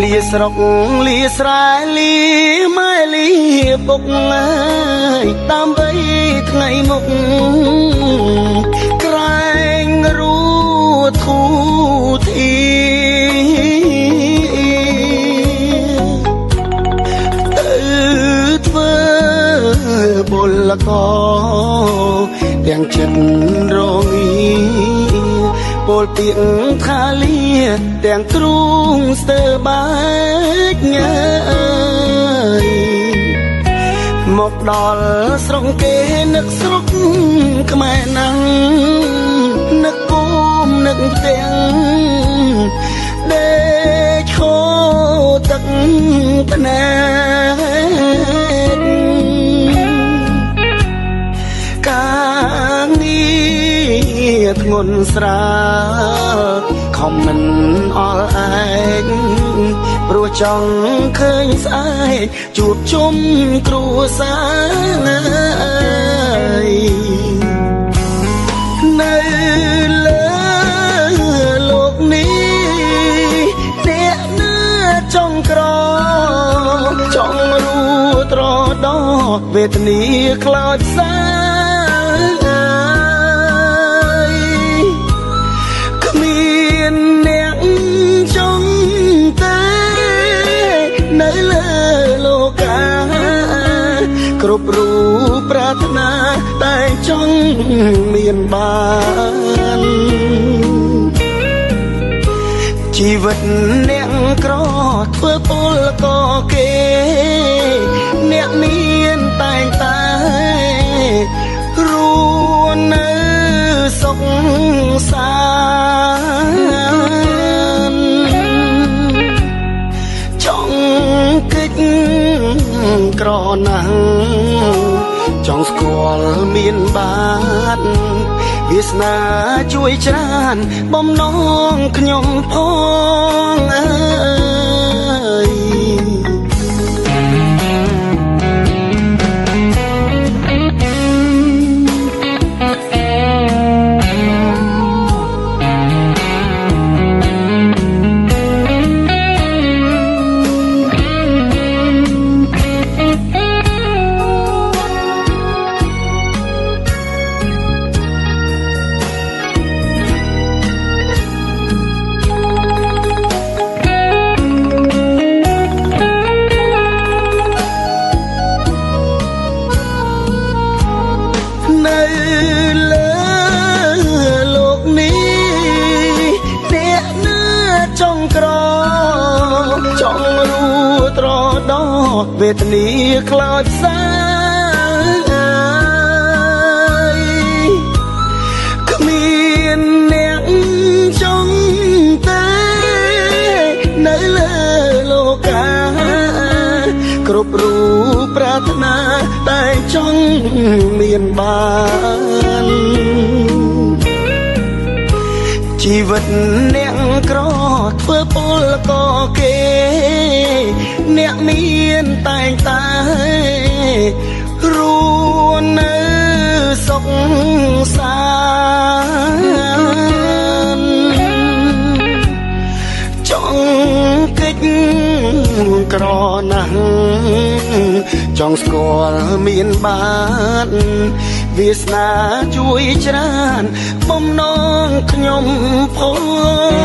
លាស្រុកលាស្រែលាម៉ែលាពុកអើយដើម្បីថ្ងៃមុខក្រែងរូធូធីទៅធ្វើបុលកទាំងចិត្តរងាពលទៀងថាលាទាំងទ្រូងស្ទើបែកញើយមកដល់ស្រុកគេនឹកស្រុកខ្មែរណាំងនឹកគុំនឹកទាំងដេកឈោទឹកភ្នែកការងារធ្ងន់ស្រាលខំមិនអល់ឯងព្រោះចង់ឃើញស្អែកជួបជុំគ្រួសារនៅលើលោកនេះអ្នកណាចង់ក្រចង់រួត្រដោវេទនាខ្លោចសានៅលើលោកាគ្រប់រូបប្រាថ្នាតែចង់មានបានជីវិតអ្នកក្រធ្វើពលកគេអ្នកមានតែងតែរួននៅសុខសាក្រណាស់ចង់ស្គាល់មានបាទវាសនាជួយច្រើនបំណងខ្ញុំផងអើយនៅលើលោកនេះអ្នកណាចង់ក្រចង់រួត្រដោវេទនាខ្លោចសាគ្មានអ្នកចង់តែនៅលើលោកាគ្រប់រូបប្រាថ្នាតែចង់មានបានជីវិតអ្នកក្រធ្វើពលកគេអ្នកមានតែងតែរួននៅសុខសាន្តចង់កិច្ចក្រណាស់ចង់ស្គាល់មានបាទវាសនាជួយច្រើនបំណងខ្ញុំផង